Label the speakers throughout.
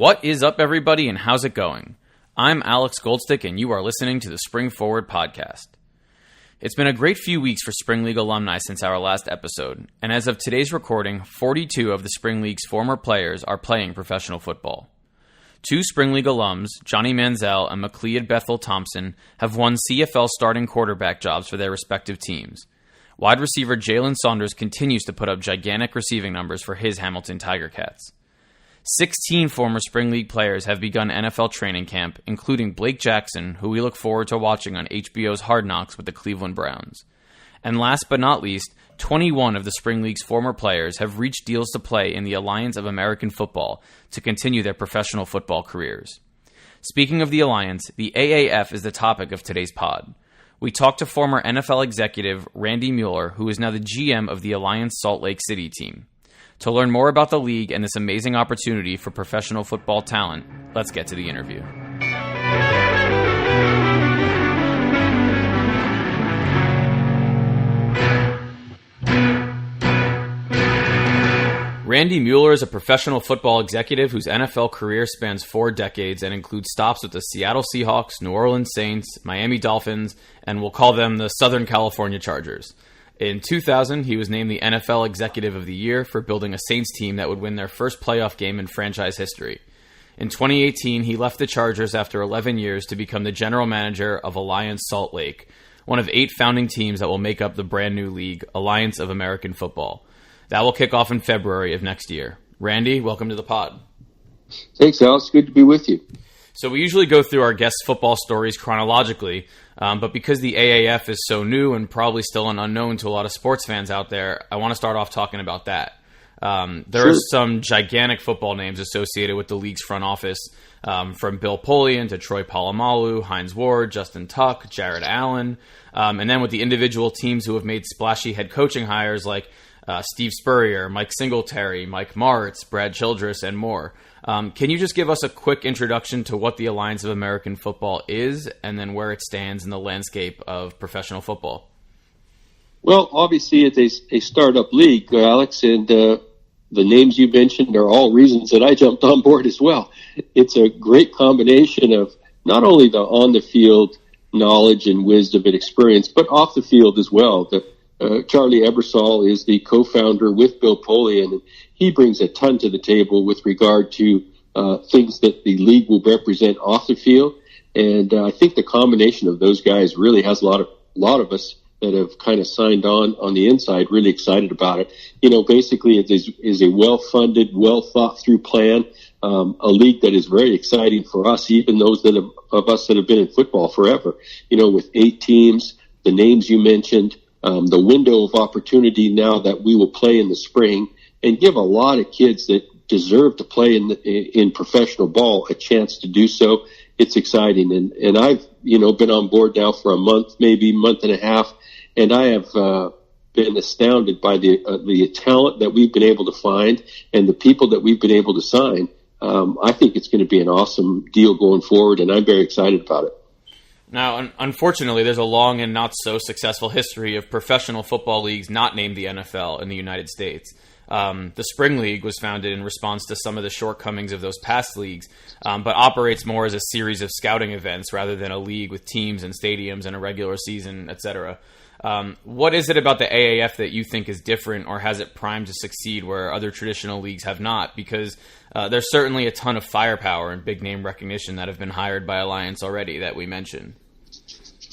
Speaker 1: What is up, everybody, and how's it going? I'm Alex Goldstick, and you are listening to the Spring Forward podcast. It's been a great few weeks for Spring League alumni since our last episode, and as of today's recording, 42 of the Spring League's former players are playing professional football. Two Spring League alums, Johnny Manziel and McLeod Bethel Thompson, have won CFL starting quarterback jobs for their respective teams. Wide receiver Jalen Saunders continues to put up gigantic receiving numbers for his Hamilton Tiger Cats. 16 former Spring League players have begun NFL training camp, including Blake Jackson, who we look forward to watching on HBO's Hard Knocks with the Cleveland Browns. And last but not least, 21 of the Spring League's former players have reached deals to play in the Alliance of American Football to continue their professional football careers. Speaking of the Alliance, the AAF is the topic of today's pod. We talked to former NFL executive Randy Mueller, who is now the GM of the Alliance Salt Lake City team. To learn more about the league and this amazing opportunity for professional football talent, let's get to the interview. Randy Mueller is a professional football executive whose NFL career spans 4 decades and includes stops with the Seattle Seahawks, New Orleans Saints, Miami Dolphins, and we'll call them the Southern California Chargers. In 2000, he was named the NFL Executive of the Year for building a Saints team that would win their first playoff game in franchise history. In 2018, he left the Chargers after 11 years to become the general manager of Alliance Salt Lake, one of 8 founding teams that will make up the brand new league, Alliance of American Football. That will kick off in February of next year. Randy, welcome to the pod.
Speaker 2: Thanks, Alex. Good to be with you.
Speaker 1: So we usually go through our guests' football stories chronologically, but because the AAF is so new and probably still an unknown to a lot of sports fans out there, I want to start off talking about that. There are some gigantic football names associated with the league's front office, from Bill Polian to Troy Polamalu, Hines Ward, Justin Tuck, Jared Allen, and then with the individual teams who have made splashy head coaching hires like Steve Spurrier, Mike Singletary, Mike Martz, Brad Childress, and more. Can you just give us a quick introduction to what the Alliance of American Football is and then where it stands in the landscape of professional football?
Speaker 2: Well, obviously it's a startup league, Alex, and the names you mentioned are all reasons that I jumped on board as well. It's a great combination of not only the on-the-field knowledge and wisdom and experience, but off the field as well. Charlie Ebersol is the co-founder with Bill Polian, and he brings a ton to the table with regard to things that the league will represent off the field. And I think the combination of those guys really has a lot of us that have kind of signed on the inside really excited about it. You know, basically it is a well-funded, well-thought-through plan, a league that is very exciting for us, even those of us that have been in football forever. You know, with 8 teams, the names you mentioned, the window of opportunity now that we will play in the spring and give a lot of kids that deserve to play in professional ball a chance to do so. It's exciting. And I've, been on board now for a month, maybe month and a half, and I have, been astounded by the talent that we've been able to find and the people that we've been able to sign. I think it's going to be an awesome deal going forward, and I'm very excited about it.
Speaker 1: Now, unfortunately, there's a long and not so successful history of professional football leagues not named the NFL in the United States. The Spring League was founded in response to some of the shortcomings of those past leagues, but operates more as a series of scouting events rather than a league with teams and stadiums and a regular season, etc. What is it about the AAF that you think is different or has it primed to succeed where other traditional leagues have not? Because there's certainly a ton of firepower and big name recognition that have been hired by Alliance already that we mentioned.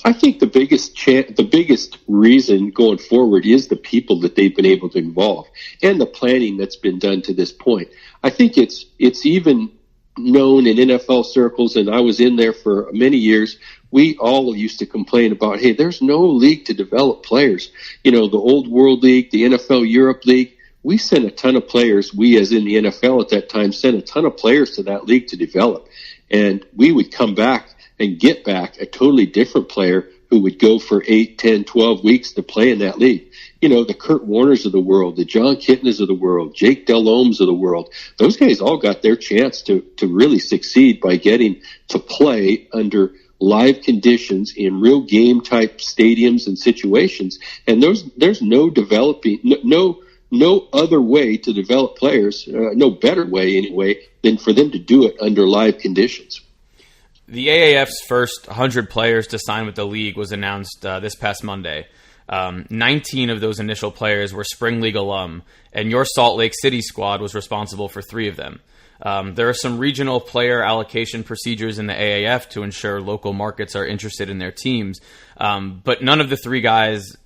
Speaker 2: I think the biggest reason going forward is the people that they've been able to involve and the planning that's been done to this point. I think it's even known in NFL circles, and I was in there for many years. We all used to complain about, hey, there's no league to develop players. You know, the old World League, the NFL Europe League, we sent a ton of players. We, as in the NFL at that time, sent a ton of players to that league to develop. And we would come back and get back a totally different player who would go for 8, 10, 12 weeks to play in that league. You know, the Kurt Warners of the world, the John Kitnas of the world, Jake Delhommes of the world, those guys all got their chance to really succeed by getting to play under live conditions in real game type stadiums and situations. And there's no developing, no no other way to develop players, no better way anyway, than for them to do it under live conditions.
Speaker 1: The AAF's first 100 players to sign with the league was announced this past Monday. 19 of those initial players were Spring League alum, and your Salt Lake City squad was responsible for 3 of them. There are some regional player allocation procedures in the AAF to ensure local markets are interested in their teams, but none of the 3 guys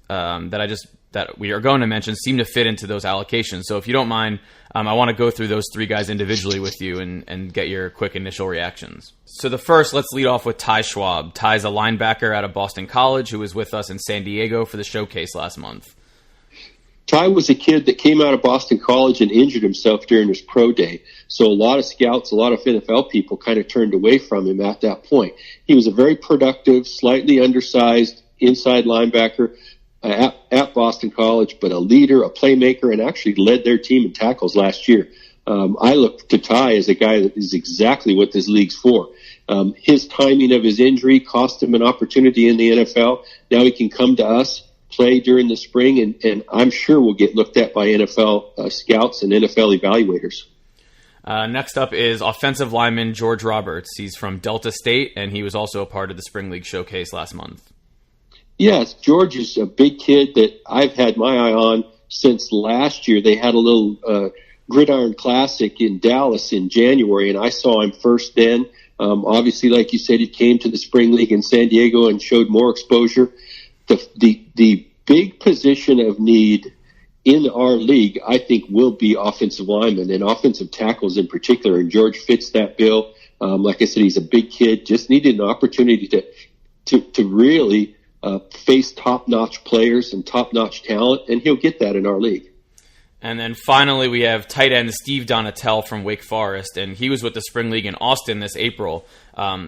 Speaker 1: that we are going to mention seem to fit into those allocations. So if you don't mind, I want to go through those 3 guys individually with you and get your quick initial reactions. So the first, let's lead off with Ty Schwab. Ty's a linebacker out of Boston College who was with us in San Diego for the showcase last month.
Speaker 2: Ty was a kid that came out of Boston College and injured himself during his pro day. So a lot of scouts, a lot of NFL people kind of turned away from him at that point. He was a very productive, slightly undersized inside linebacker at Boston College, but a leader, a playmaker, and actually led their team in tackles last year. I look to Ty as a guy that is exactly what this league's for. His timing of his injury cost him an opportunity in the NFL. Now he can come to us, play during the spring, and I'm sure will get looked at by NFL scouts and NFL evaluators.
Speaker 1: Next up is offensive lineman George Roberts. He's from Delta State, and he was also a part of the Spring League showcase last month.
Speaker 2: Yes, George is a big kid that I've had my eye on since last year. They had a little Gridiron Classic in Dallas in January, and I saw him first then. Obviously, like you said, he came to the Spring League in San Diego and showed more exposure. The big position of need in our league, I think, will be offensive linemen and offensive tackles in particular, and George fits that bill. Like I said, he's a big kid, just needed an opportunity to really face top-notch players and top-notch talent, and he'll get that in our league.
Speaker 1: And then finally, we have tight end Steve Dotel from Wake Forest, and he was with the Spring League in Austin this April.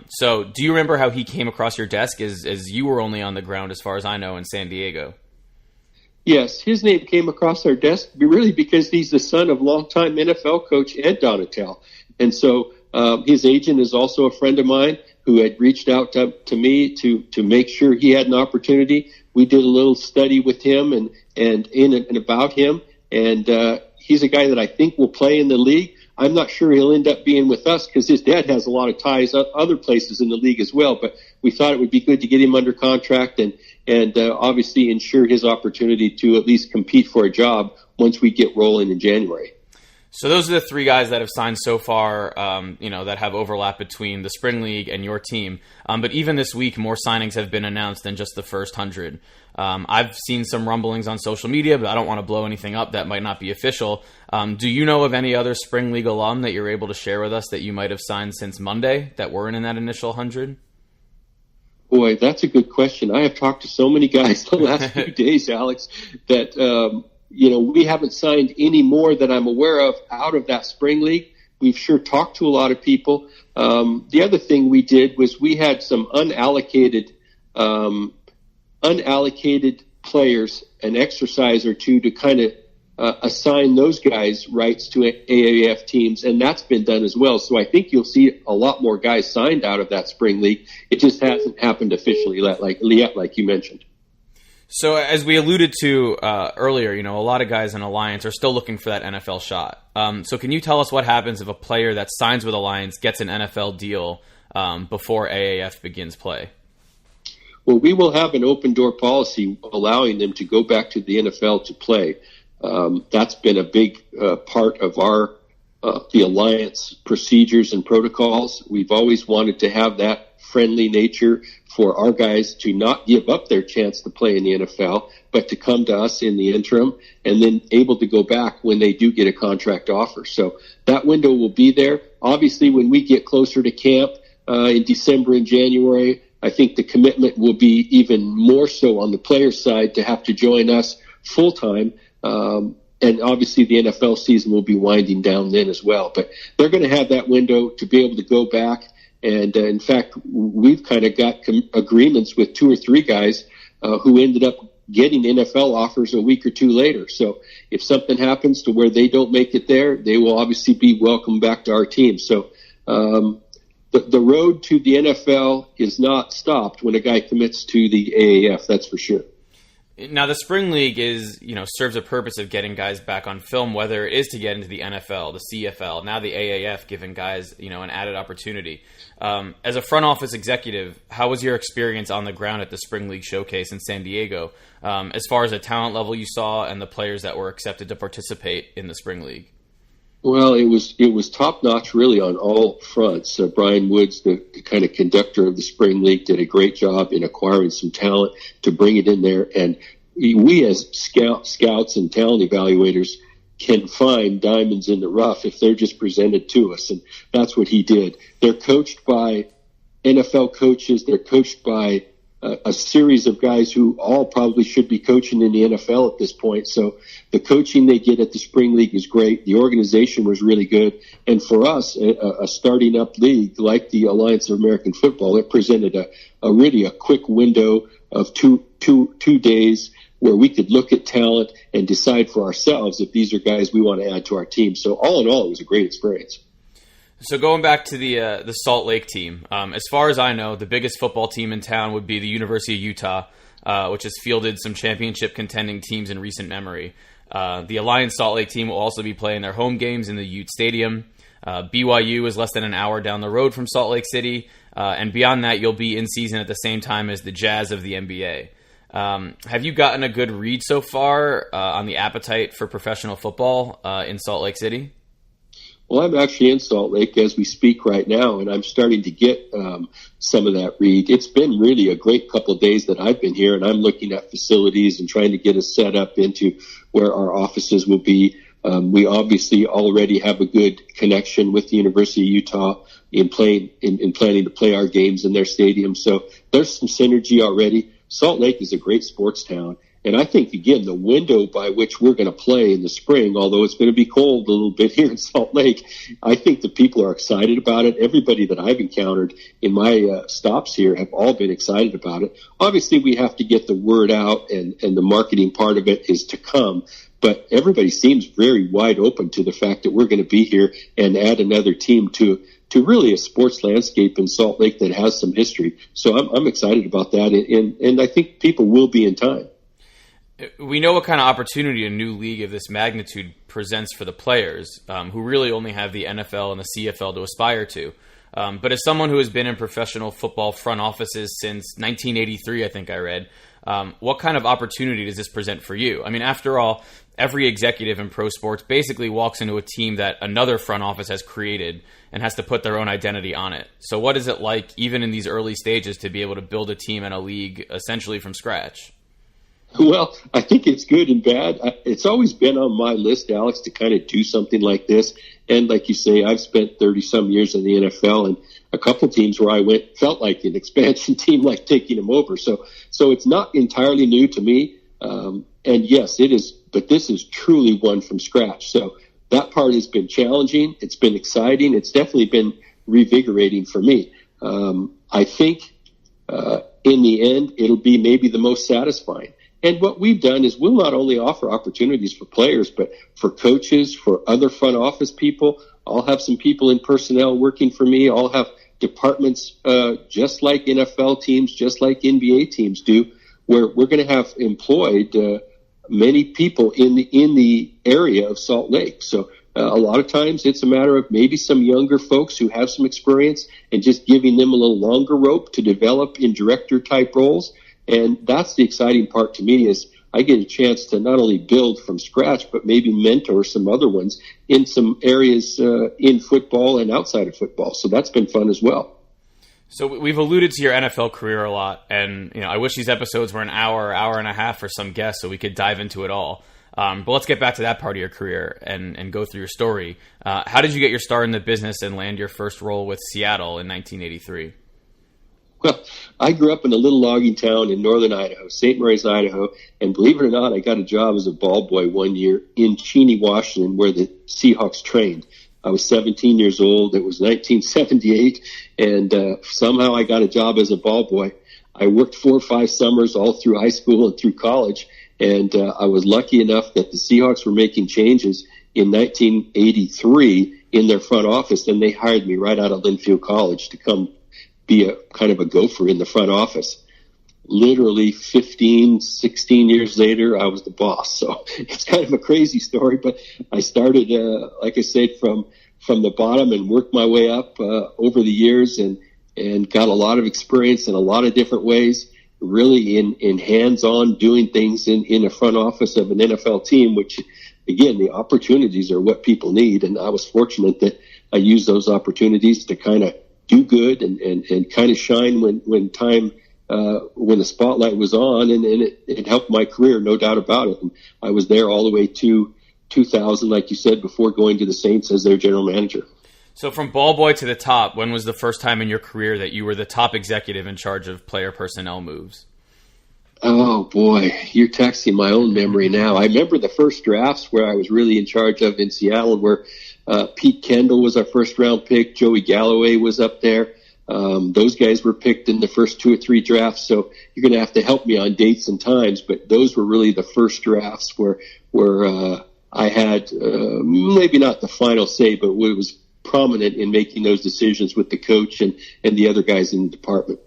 Speaker 1: So do you remember how he came across your desk as you were only on the ground, as far as I know, in San Diego?
Speaker 2: Yes, his name came across our desk really because he's the son of longtime NFL coach Ed Dotel. And so his agent is also a friend of mine who had reached out to me to make sure he had an opportunity. We did a little study with him and in and about him. And he's a guy that I think will play in the league. I'm not sure he'll end up being with us because his dad has a lot of ties other places in the league as well. But we thought it would be good to get him under contract and obviously ensure his opportunity to at least compete for a job once we get rolling in January.
Speaker 1: So those are the 3 guys that have signed so far, that have overlap between the Spring League and your team. But even this week, more signings have been announced than just the first 100. I've seen some rumblings on social media, but I don't want to blow anything up that might not be official. Do you know of any other Spring League alum that you're able to share with us that you might have signed since Monday that weren't in that initial 100?
Speaker 2: Boy, that's a good question. I have talked to so many guys the last few days, Alex, that we haven't signed any more that I'm aware of out of that Spring League. We've sure talked to a lot of people. The other thing we did was we had some unallocated players, an exercise or two to kind of assign those guys rights to AAF teams, and that's been done as well. So I think you'll see a lot more guys signed out of that Spring League. It just hasn't happened officially yet, like you mentioned.
Speaker 1: So as we alluded to earlier, a lot of guys in Alliance are still looking for that NFL shot. So can you tell us what happens if a player that signs with Alliance gets an NFL deal before AAF begins play?
Speaker 2: Well, we will have an open door policy allowing them to go back to the NFL to play. That's been a big part of the Alliance procedures and protocols. We've always wanted to have that friendly nature for our guys to not give up their chance to play in the NFL, but to come to us in the interim and then able to go back when they do get a contract offer. So that window will be there. Obviously, when we get closer to camp in December and January, I think the commitment will be even more so on the players' side to have to join us full-time. And obviously the NFL season will be winding down then as well. But they're going to have that window to be able to go back. And in fact, we've kind of got agreements with 2 or 3 guys who ended up getting NFL offers a week or 2 later. So if something happens to where they don't make it there, they will obviously be welcomed back to our team. So the road to the NFL is not stopped when a guy commits to the AAF, that's for sure.
Speaker 1: Now, the Spring League serves a purpose of getting guys back on film, whether it is to get into the NFL, the CFL, now the AAF, giving guys, an added opportunity. As a front office executive, how was your experience on the ground at the Spring League Showcase in San Diego, as far as the talent level you saw and the players that were accepted to participate in the Spring League?
Speaker 2: Well, it was top notch really on all fronts. Brian Woods, the kind of conductor of the Spring League, did a great job in acquiring some talent to bring it in there. And we as scouts and talent evaluators can find diamonds in the rough if they're just presented to us. And that's what he did. They're coached by NFL coaches. They're coached by a series of guys who all probably should be coaching in the NFL at this point. So the coaching they get at the Spring League is great. The organization was really good. And for us, a starting up league like the Alliance of American Football, it presented a really quick window of two days where we could look at talent and decide for ourselves if these are guys we want to add to our team. So all in all, it was a great experience.
Speaker 1: So going back to the Salt Lake team, as far as I know, the biggest football team in town would be the University of Utah, which has fielded some championship contending teams in recent memory. The Alliance Salt Lake team will also be playing their home games in the Ute Stadium. BYU is less than an hour down the road from Salt Lake City, and beyond that, you'll be in season at the same time as the Jazz of the NBA. Have you gotten a good read so far on the appetite for professional football in Salt Lake City?
Speaker 2: Well, I'm actually in Salt Lake as we speak right now, and I'm starting to get some of that read. It's been really a great couple of days that I've been here, and I'm looking at facilities and trying to get us set up into where our offices will be. We obviously already have a good connection with the University of Utah in planning to play our games in their stadium. So there's some synergy already. Salt Lake is a great sports town. And I think, again, the window by which we're going to play in the spring, although it's going to be cold a little bit here in Salt Lake, I think the people are excited about it. Everybody that I've encountered in my stops here have all been excited about it. Obviously, we have to get the word out, and the marketing part of it is to come. But everybody seems very wide open to the fact that we're going to be here and add another team to really a sports landscape in Salt Lake that has some history. So I'm excited about that, and I think people will be in time.
Speaker 1: We know what kind of opportunity a new league of this magnitude presents for the players, who really only have the NFL and the CFL to aspire to. But as someone who has been in professional football front offices since 1983, I think I read, what kind of opportunity does this present for you? I mean, after all, every executive in pro sports basically walks into a team that another front office has created and has to put their own identity on it. So what is it like, even in these early stages, to be able to build a team and a league essentially from scratch?
Speaker 2: Well, I think it's good and bad. It's always been on my list, Alex, to kind of do something like this. And like you say, I've spent 30-some years in the NFL, and a couple teams where I went felt like an expansion team, like taking them over. So it's not entirely new to me. And yes, it is, but this is truly one from scratch. So that part has been challenging. It's been exciting. It's definitely been revigorating for me. I think in the end, it'll be maybe the most satisfying. And what we've done is we'll not only offer opportunities for players, but for coaches, for other front office people. I'll have some people in personnel working for me. I'll have departments just like NFL teams, just like NBA teams do, where we're going to have employed many people in the area of Salt Lake. So a lot of times it's a matter of maybe some younger folks who have some experience and just giving them a little longer rope to develop in director-type roles. And that's the exciting part to me, is I get a chance to not only build from scratch, but maybe mentor some other ones in some areas in football and outside of football. So that's been fun as well.
Speaker 1: So we've alluded to your NFL career a lot, and I wish these episodes were an hour and a half for some guests so we could dive into it all. But let's get back to that part of your career and go through your story. How did you get your start in the business and land your first role with Seattle in 1983?
Speaker 2: Well, I grew up in a little logging town in northern Idaho, St. Mary's, Idaho, and believe it or not, I got a job as a ball boy one year in Cheney, Washington, where the Seahawks trained. I was 17 years old. It was 1978, and somehow I got a job as a ball boy. I worked 4 or 5 summers all through high school and through college, and I was lucky enough that the Seahawks were making changes in 1983 in their front office, and they hired me right out of Linfield College to come be a kind of a gopher in the front office. literally 15, 16 years later, I was the boss. So it's kind of a crazy story, but I started, like I said, from the bottom and worked my way up over the years and got a lot of experience in a lot of different ways, really in hands-on doing things in the front office of an NFL team, which, again, the opportunities are what people need. And I was fortunate that I used those opportunities to kind of do good and kind of shine when the spotlight was on, and it helped my career, no doubt about it. And I was there all the way to 2000, like you said, before going to the Saints as their general manager.
Speaker 1: So from ball boy to the top, when was the first time in your career that you were the top executive in charge of player personnel moves?
Speaker 2: Oh, boy, you're texting my own memory now. I remember the first drafts where I was really in charge of in Seattle, where Pete Kendall was our first-round pick. Joey Galloway was up there. Those guys were picked in the first 2 or 3 drafts, so you're going to have to help me on dates and times, but those were really the first drafts where I had maybe not the final say, but it was prominent in making those decisions with the coach and the other guys in the department.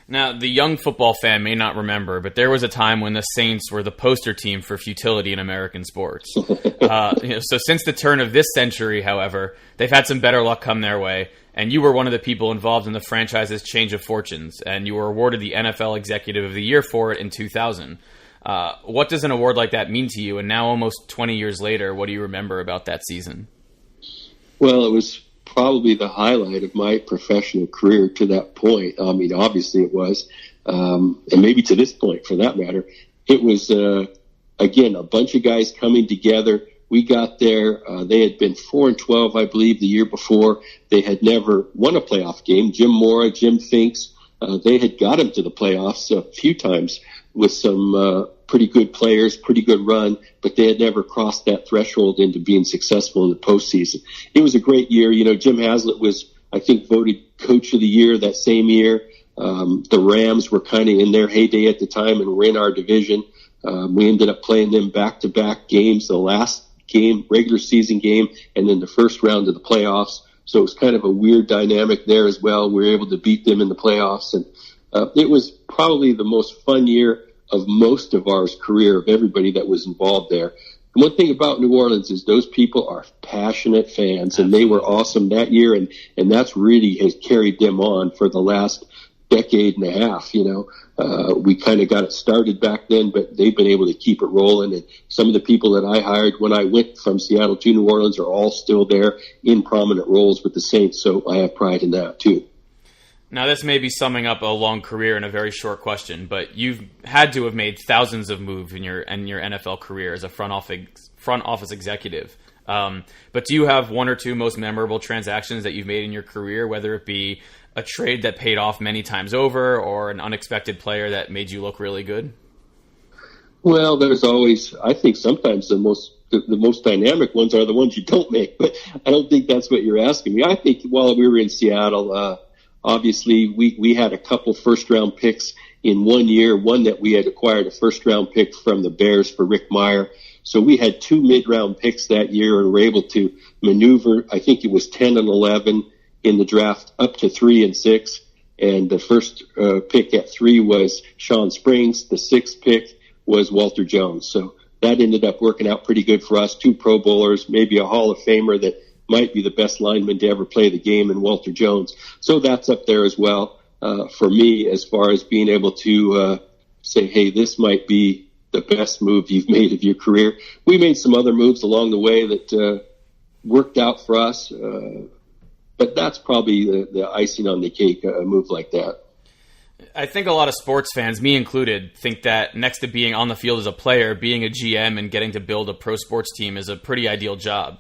Speaker 1: Now, the young football fan may not remember, but there was a time when the Saints were the poster team for futility in American sports. So since the turn of this century, however, they've had some better luck come their way, and you were one of the people involved in the franchise's change of fortunes, and you were awarded the NFL Executive of the Year for it in 2000. What does an award like that mean to you? And now, almost 20 years later, what do you remember about that season?
Speaker 2: Well, it was probably the highlight of my professional career to that point. I mean, obviously it was, and maybe to this point for that matter. It was, again, a bunch of guys coming together. We got there. They had been 4-12, I believe, the year before. They had never won a playoff game. Jim Mora, Jim Finks, they had got them to the playoffs a few times with some pretty good players, pretty good run, but they had never crossed that threshold into being successful in the postseason. It was a great year. You know, Jim Haslett was, I think, voted Coach of the Year that same year. The Rams were kind of in their heyday at the time and were in our division. We ended up playing them back-to-back games, the last game, regular season game, and then the first round of the playoffs. So it was kind of a weird dynamic there as well. We were able to beat them in the playoffs, and it was probably the most fun year of most of our career, of everybody that was involved there. And one thing about New Orleans is those people are passionate fans, and they were awesome that year, and that's really has carried them on for the last decade and a half. You know, we kind of got it started back then, but they've been able to keep it rolling. And some of the people that I hired when I went from Seattle to New Orleans are all still there in prominent roles with the Saints, so I have pride in that too.
Speaker 1: Now, this may be summing up a long career in a very short question, but you've had to have made thousands of moves in your NFL career as a front office executive. But do you have one or two most memorable transactions that you've made in your career, whether it be a trade that paid off many times over or an unexpected player that made you look really good?
Speaker 2: Well, there's always, I think sometimes the most dynamic ones are the ones you don't make, but I don't think that's what you're asking me. I think while we were in Seattle, obviously, we had a couple first-round picks in 1 year, one that we had acquired a first-round pick from the Bears for Rick Meyer. So we had 2 mid-round picks that year and were able to maneuver, I think it was 10 and 11 in the draft, up to 3 and 6. And the first pick at 3 was Sean Springs. The 6th pick was Walter Jones. So that ended up working out pretty good for us. 2 Pro Bowlers, maybe a Hall of Famer that might be the best lineman to ever play the game in Walter Jones. So that's up there as well for me as far as being able to say, hey, this might be the best move you've made of your career. We made some other moves along the way that worked out for us, but that's probably the icing on the cake, a move like that.
Speaker 1: I think a lot of sports fans, me included, think that next to being on the field as a player, being a GM and getting to build a pro sports team is a pretty ideal job.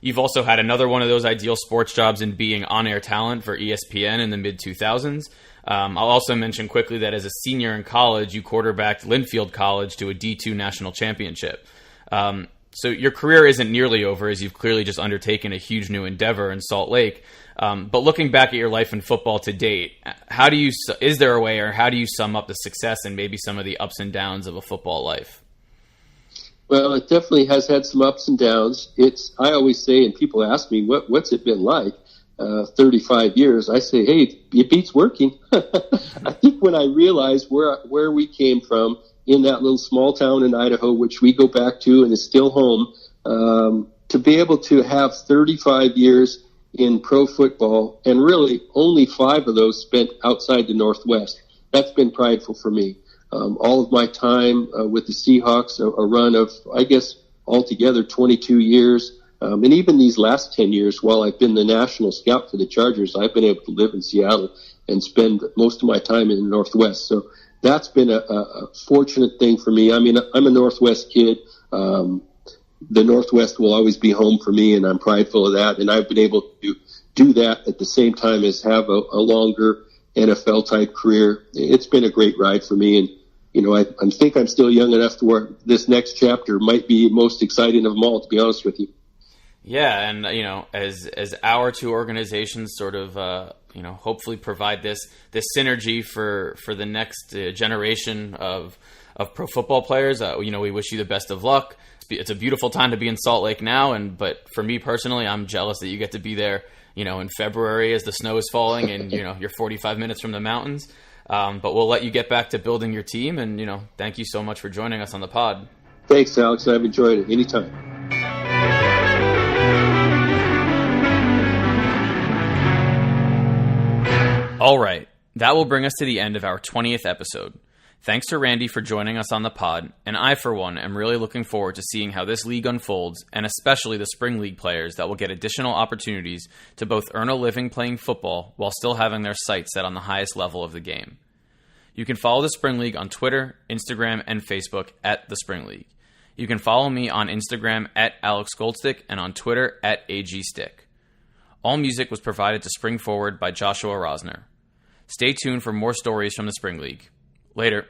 Speaker 1: You've also had another one of those ideal sports jobs in being on-air talent for ESPN in the mid-2000s. I'll also mention quickly that as a senior in college, you quarterbacked Linfield College to a D2 national championship. So your career isn't nearly over, as you've clearly just undertaken a huge new endeavor in Salt Lake. But looking back at your life in football to date, is there a way, or how do you sum up the success and maybe some of the ups and downs of a football life?
Speaker 2: Well, it definitely has had some ups and downs. I always say, and people ask me, what's it been like? 35 years, I say, hey, it beats working. I think when I realized where we came from in that little small town in Idaho, which we go back to and is still home, to be able to have 35 years in pro football, and really only 5 of those spent outside the Northwest, that's been prideful for me. All of my time with the Seahawks, a run of, I guess, altogether 22 years, and even these last 10 years, while I've been the national scout for the Chargers, I've been able to live in Seattle and spend most of my time in the Northwest. So that's been a fortunate thing for me. I mean, I'm a Northwest kid. The Northwest will always be home for me, and I'm prideful of that. And I've been able to do that at the same time as have a longer NFL-type career. It's been a great ride for me. And, you know, I think I'm still young enough to where this next chapter might be most exciting of them all, to be honest with you.
Speaker 1: Yeah, and, you know, as our two organizations sort of, you know, hopefully provide this synergy for the next generation of pro football players, you know, we wish you the best of luck. It's a beautiful time to be in Salt Lake now, but for me personally, I'm jealous that you get to be there, you know, in February as the snow is falling and, you know, you're 45 minutes from the mountains. But we'll let you get back to building your team, and, you know, thank you so much for joining us on the pod.
Speaker 2: Thanks, Alex. I've enjoyed it. Anytime.
Speaker 1: All right, that will bring us to the end of our 20th episode. Thanks to Randy for joining us on the pod, and I, for one, am really looking forward to seeing how this league unfolds, and especially the Spring League players that will get additional opportunities to both earn a living playing football while still having their sights set on the highest level of the game. You can follow the Spring League on Twitter, Instagram, and Facebook at the Spring League. You can follow me on Instagram at Alex Goldstick and on Twitter at AGStick. All music was provided to Spring Forward by Joshua Rosner. Stay tuned for more stories from the Spring League. Later.